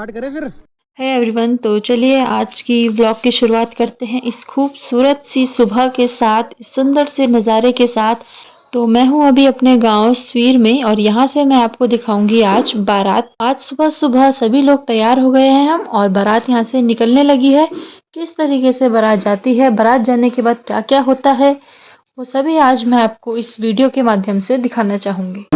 Start करें फिर। है एवरीवन, तो चलिए आज की व्लॉग की शुरुआत करते हैं इस खूबसूरत सी सुबह के साथ, इस सुंदर से नज़ारे के साथ। तो मैं हूँ अभी अपने गांव स्वीर में और यहाँ से मैं आपको दिखाऊंगी आज बारात। आज सुबह सुबह सभी लोग तैयार हो गए हैं हम, और बारात यहाँ से निकलने लगी है। किस तरीके से बारात जाती है, बारात जाने के बाद क्या क्या होता है, वो सभी आज मैं आपको इस वीडियो के माध्यम से दिखाना चाहूँगी।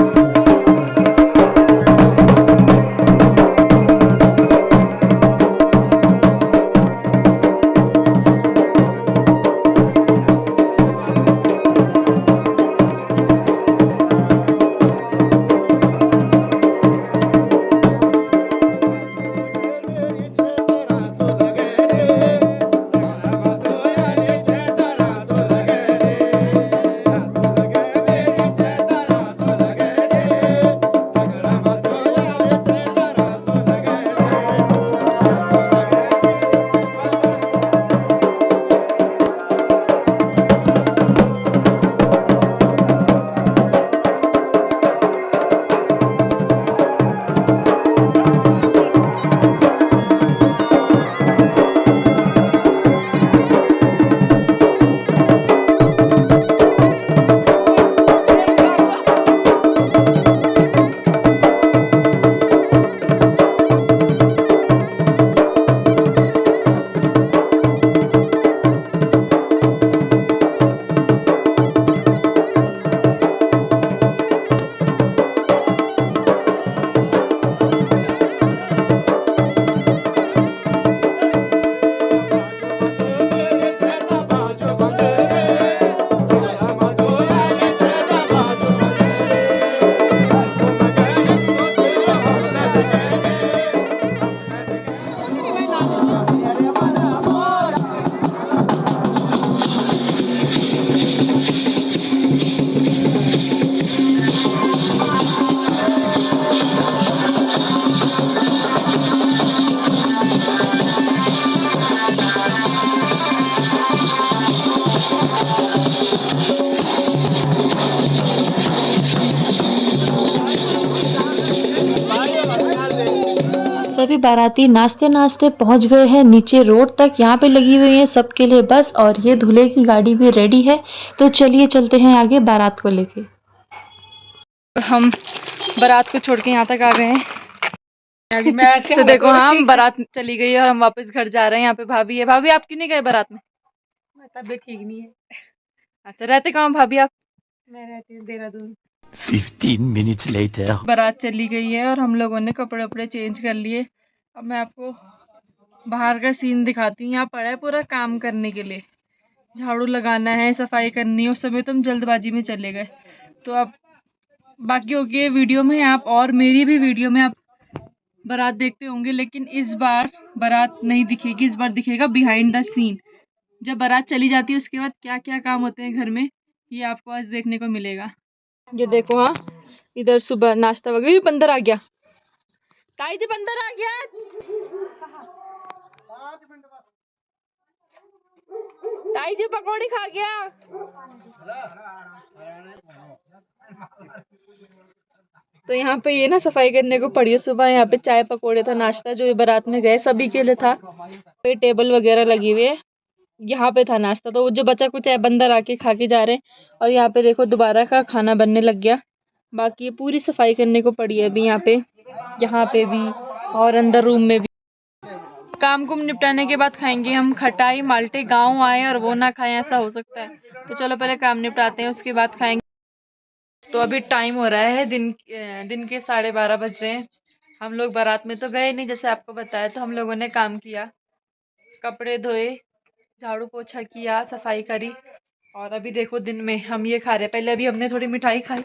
सभी बाराती नाचते नाचते पहुंच गए हैं नीचे रोड तक। यहाँ पे लगी हुई है सबके लिए बस, और ये दूल्हे की गाड़ी भी रेडी है। तो चलिए चलते हैं आगे बारात को लेके। हम बारात को छोड़ के यहाँ तक आ गए हैं। तो देखो हम बारात चली गई है और हम वापस घर जा रहे हैं। यहाँ पे भाभी है। भाभी आप क्यों नहीं गए बारात में? तबीयत ठीक नहीं है। अच्छा, रहते कहाँ भाभी आप? मैं रहती हूँ देहरादून। 15 minutes later। बारात चली गई है और हम लोगों ने कपड़े वपड़े चेंज कर लिए। अब मैं आपको बाहर का सीन दिखाती हूँ। यहाँ पड़ा है पूरा काम करने के लिए, झाड़ू लगाना है, सफाई करनी है। उस समय तो हम जल्दबाजी में चले गए। तो अब बाकी होगी वीडियो में आप, और मेरी भी वीडियो में आप बारात देखते होंगे, लेकिन इस बार बारात नहीं दिखेगी। इस बार दिखेगा बिहाइंड द सीन। जब बारात चली जाती है उसके बाद क्या क्या काम होते हैं घर में, ये आपको आज देखने को मिलेगा। ये देखो, हाँ इधर सुबह नाश्ता वगैरह। ये बंदर आ गया, ताई जी बंदर आ गया। ताई जी पकौड़ी खा गया। तो यहाँ पे ये ना सफाई करने को पड़ी है सुबह। यहाँ पे चाय पकौड़े था नाश्ता, जो ये बारात में गए सभी के लिए था। पे टेबल वगैरह लगी हुई है, यहाँ पे था नाश्ता। तो जो बचा कुछ है बंदर आके खा के जा रहे हैं। और यहाँ पे देखो दोबारा का खाना बनने लग गया। बाकी पूरी सफाई करने को पड़ी है अभी यहाँ पे भी और अंदर रूम में भी। काम कुम निपटाने के बाद खाएंगे हम खटाई माल्टे। गाँव आए और वो ना खाएं, ऐसा हो सकता है? तो चलो पहले काम निपटाते हैं, उसके बाद खाएंगे। तो अभी टाइम हो रहा है दिन के 12:30 बज रहे हैं। हम लोग बारात में तो गए नहीं, जैसे आपको बताया। तो हम लोगों ने काम किया, कपड़े धोए, झाड़ू पोछा किया, सफाई करी। और अभी देखो दिन में हम ये खा रहे हैं। पहले अभी हमने थोड़ी मिठाई खाई,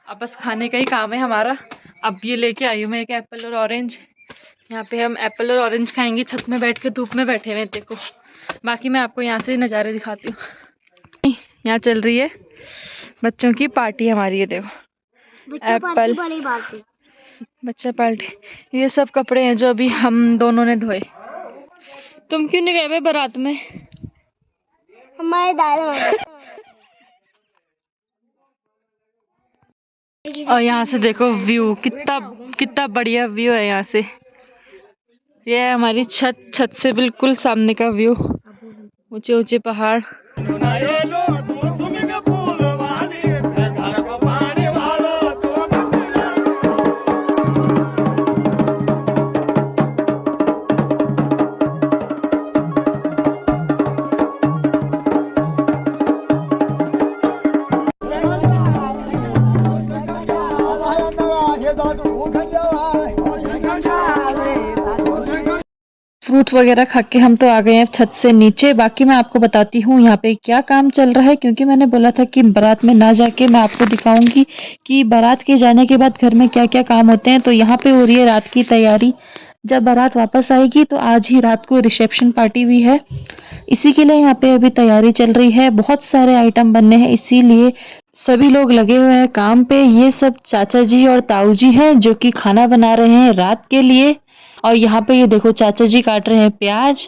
अब बस खाने का ही काम है हमारा। अब ये लेके आई हूँ मैं एक एप्पल और ऑरेंज। यहाँ पे हम एप्पल और ऑरेंज खाएंगे छत में बैठ के, धूप में बैठे हुए। देखो बाकी मैं आपको यहाँ से नज़ारे दिखाती हूँ। यहाँ चल रही है बच्चों की पार्टी हमारी। ये देखो एप्पल बच्चा पार्टी। ये सब कपड़े हैं जो अभी हम दोनों ने धोए। तुम क्यों नहीं गए भाई बारात में? हमारे दादा और यहाँ से देखो व्यू, कितना कितना बढ़िया व्यू है यहाँ से। ये है हमारी छत से बिल्कुल सामने का व्यू, ऊंचे ऊंचे पहाड़। फ्रूट्स वगैरह खा के हम तो आ गए हैं छत से नीचे। बाकी मैं आपको बताती हूँ यहाँ पे क्या काम चल रहा है, क्योंकि मैंने बोला था कि बारात में ना जाके मैं आपको दिखाऊंगी कि बारात के जाने के बाद घर में क्या क्या काम होते हैं। तो यहाँ पे हो रही है रात की तैयारी। जब बारात वापस आएगी तो आज ही रात को रिसेप्शन पार्टी भी है, इसी के लिए यहाँ पे अभी तैयारी चल रही है। बहुत सारे आइटम बनने हैं, इसीलिए सभी लोग लगे हुए हैं काम पे। ये सब चाचा जी और ताऊ जी हैं जो कि खाना बना रहे हैं रात के लिए। और यहाँ पे ये देखो चाचा जी काट रहे हैं प्याज।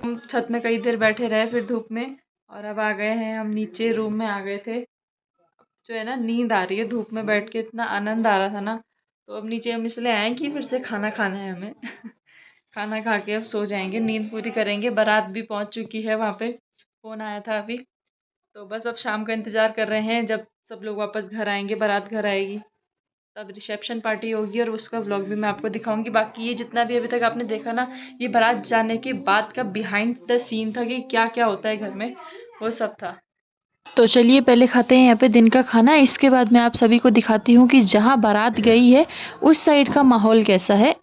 हम छत में कई देर बैठे रहे फिर धूप में, और अब आ गए हैं हम नीचे। रूम में आ गए थे, जो है ना नींद आ रही है, धूप में बैठ के इतना आनंद आ रहा था ना। तो अब नीचे हम इसलिए आए कि फिर से खाना खाना है हमें। खाना खा के अब सो जाएंगे, नींद पूरी करेंगे। बारात भी पहुंच चुकी है, वहाँ पे फ़ोन आया था अभी। तो बस अब शाम का इंतज़ार कर रहे हैं, जब सब लोग वापस घर आएंगे, बारात घर आएगी तब रिसेप्शन पार्टी होगी और उसका व्लॉग भी मैं आपको दिखाऊंगी। बाकी ये जितना भी अभी तक आपने देखा ना, ये बारात जाने के बाद का बिहाइंड द सीन था कि क्या क्या होता है घर में, वो सब था। तो चलिए पहले खाते हैं यहाँ पे दिन का खाना, इसके बाद मैं आप सभी को दिखाती हूँ कि जहाँ बारात गई है उस साइड का माहौल कैसा है।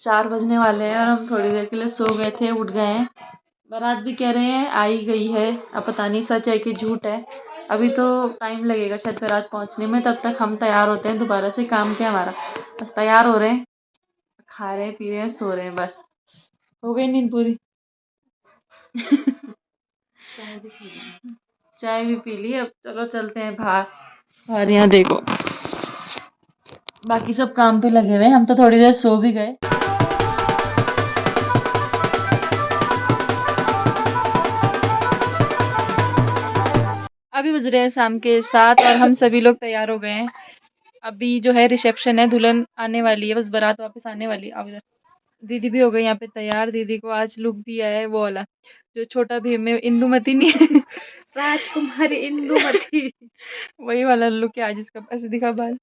चार बजने वाले हैं और हम थोड़ी देर के लिए सो गए थे, उठ गए हैं। बारात भी कह रहे हैं आई गई है, अब पता नहीं सच है कि झूठ है। अभी तो टाइम लगेगा शायद बारात पहुंचने में, तब तक हम तैयार होते हैं दोबारा से। काम क्या हमारा, बस तैयार हो रहे हैं, खा रहे हैं, पी रहे हैं, सो रहे हैं, बस हो गई नींद पूरी। चाय भी पी ली। अब चलो चलते हैं बाहर। यहाँ देखो बाकी सब काम पे लगे हुए हैं, हम तो थोड़ी देर सो भी गए। अभी बज रहे हैं शाम के 7 और हम सभी लोग तैयार हो गए हैं। अभी जो है रिसेप्शन है, दुल्हन आने वाली है, बस बारात वापस आने वाली है। अब इधर दीदी भी हो गई यहाँ पे तैयार। दीदी को आज लुक दिया है वो वाला जो छोटा भीम में इंदुमती नहीं है, राजकुमारी इंदुमती, वही वाला लुक है आज इसका। ऐसे दिखा बाल,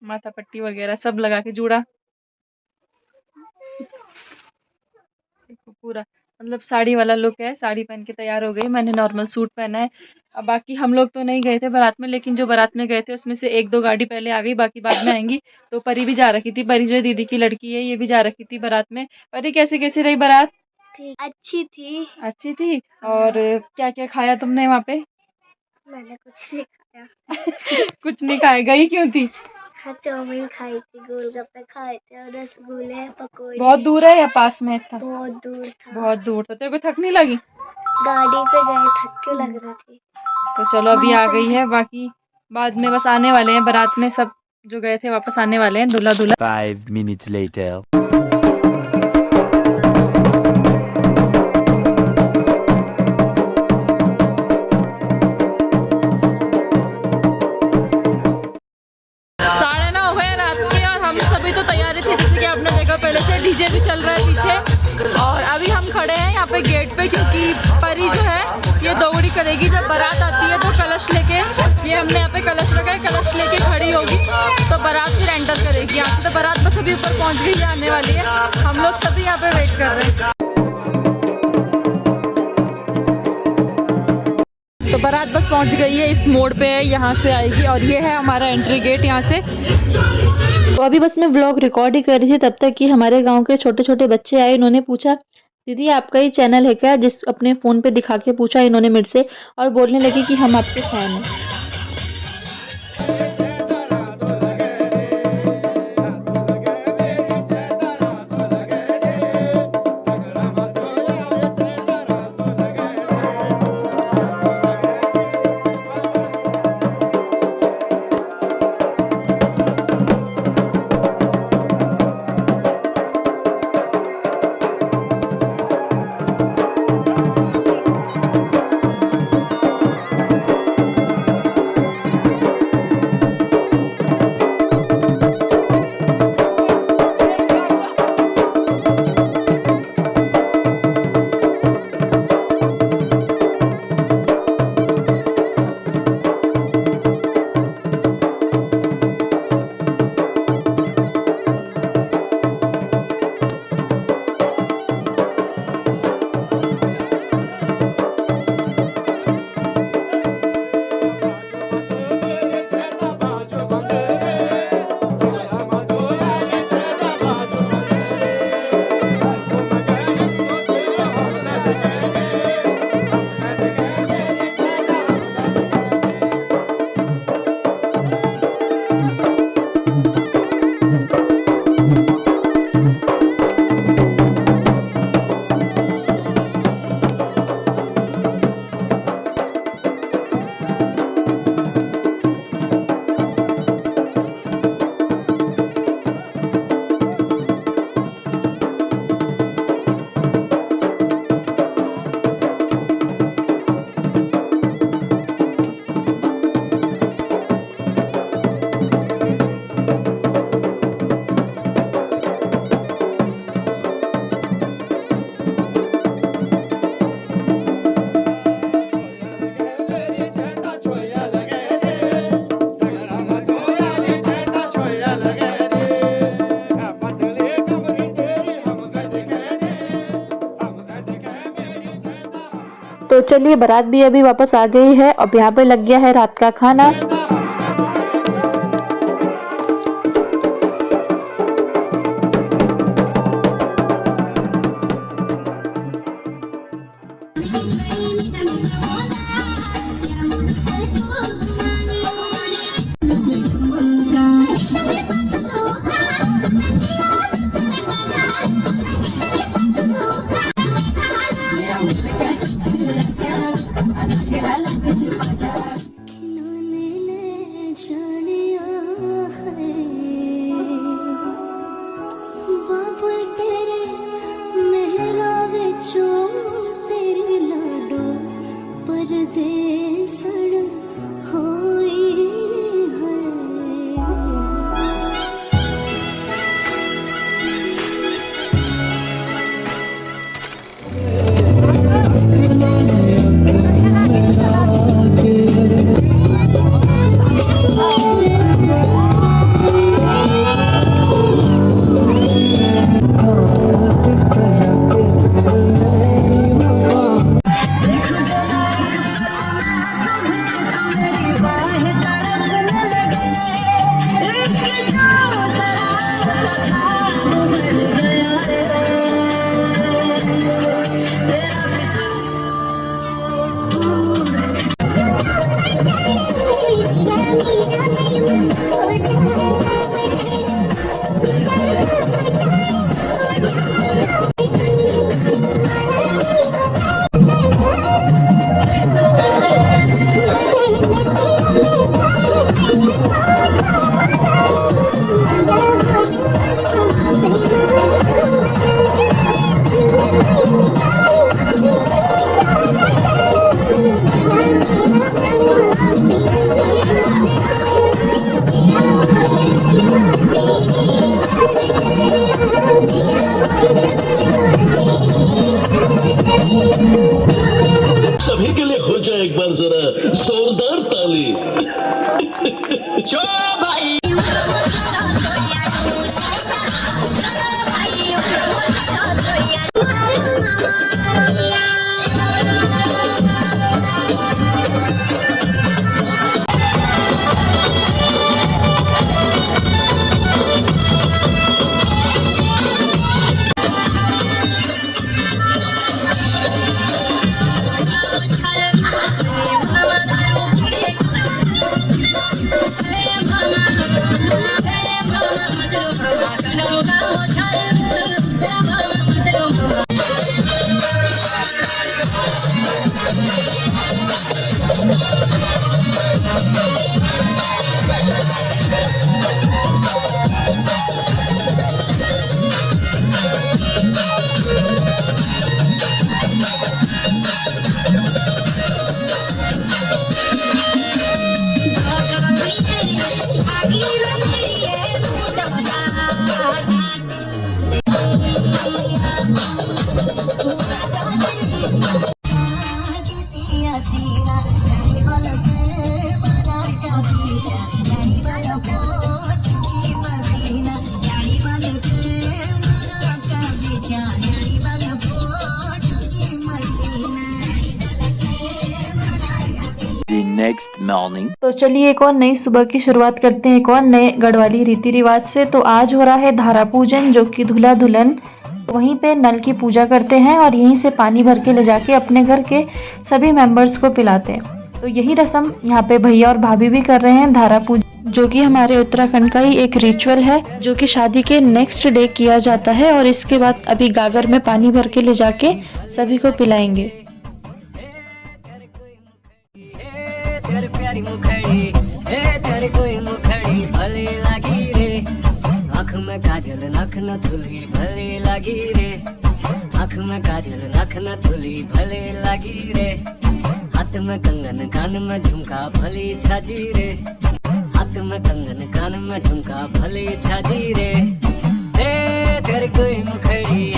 माथा पट्टी वगैरह सब लगा के, जूड़ा पूरा, मतलब साड़ी वाला लुक है। साड़ी पहन के तैयार हो गई, मैंने नॉर्मल सूट पहना है। अब बाकी हम लोग तो नहीं गए थे बारात में, लेकिन जो बारात में गए थे उसमें से 1-2 गाड़ी पहले आ गई, बाकी बाद में आएंगी। तो परी भी जा रखी थी, परी जो दीदी की लड़की है, ये भी जा रखी थी बारात में। परी कैसी कैसी रही बारात? अच्छी थी। अच्छी थी। और क्या क्या खाया तुमने वहाँ पे? मैंने कुछ नहीं खाया। कुछ नहीं खाया, गई क्यों थी? चाउमीन खाई थी, गोलगप्पे खाए थे और रसगुल्ले, पकौड़े। बहुत दूर है या पास में था? बहुत दूर था। बहुत दूर था। तेरे को थक नहीं लगी? गाड़ी पे गए, थक के लग रही थी। तो चलो अभी आ गई है, बाकी बाद में बस आने वाले हैं बारात में, सब जो गए थे वापस आने वाले हैं, दूल्हा दूल्हा। 5 minutes later. पहले से डीजे भी चल रहा है पीछे, और अभी हम खड़े हैं यहाँ पे गेट पे, क्योंकि परी जो है ये दौड़ी करेगी जब बारात आती है तो कलश लेके। ये हमने यहाँ पे कलश रखा है, कलश लेके खड़ी होगी तो बारात फिर एंटर करेगी। यहाँ से तो बारात बस अभी ऊपर पहुँच गई है, आने वाली है। हम लोग सभी यहाँ पे वेट कर रहे हैं। तो बारात बस पहुँच गई है, इस मोड़ पे है, यहाँ से आएगी और ये है हमारा एंट्री गेट यहाँ से। तो अभी बस मैं व्लॉग रिकॉर्ड ही कर रही थी तब तक कि हमारे गांव के छोटे छोटे बच्चे आए। इन्होंने पूछा दीदी आपका ही चैनल है क्या, जिस अपने फ़ोन पे दिखा के पूछा इन्होंने मेरे से, और बोलने लगे कि हम आपके फ़ैन हैं। तो चलिए बारात भी अभी वापस आ गई है। अब यहाँ पे लग गया है रात का खाना। सभी के लिए हो जाए एक बार जरा जोरदार ताली। भाई next morning. तो चलिए एक और नई सुबह की शुरुआत करते हैं एक और नए गढ़वाली रीति रिवाज से। तो आज हो रहा है धारा पूजन, जो कि दूल्हा दुल्हन वहीं पे नल की पूजा करते हैं और यहीं से पानी भर के ले जाके अपने घर के सभी मेंबर्स को पिलाते हैं। तो यही रस्म यहाँ पे भैया और भाभी भी कर रहे हैं, धारा पूजन, जो कि हमारे उत्तराखंड का ही एक रिचुअल है, जो कि शादी के नेक्स्ट डे किया जाता है। और इसके बाद अभी गागर में पानी भर के ले जाके सभी को पिलाएंगे। तेरे प्यारी मुखड़ी तेरे कोई मुखड़ी भले लगी रे, आँख में काजल नख न थुली भले लगी रे, आँख में काजल नख न थुली भले लगी रे, हाथ में कंगन कान में झुमका भली छाजी रे, हाथ में कंगन कान में झुमका भली छाजी रे। तेरे कोई मुखड़ी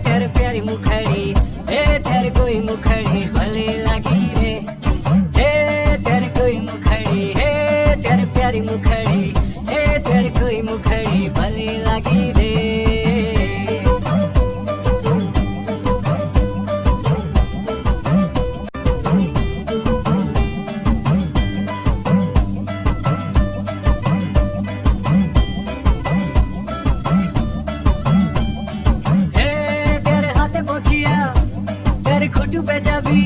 तेरे प्यारी मुखड़ी तेरे कोई मुखड़ी भले लगी रे, तेरे कोई मुखड़ी तेरे प्यारी मुखड़ी तेरे कोई मुखड़ी भले लगी रे। तेरे हाथे पहुंचिया तेरे खुटू पे जाबी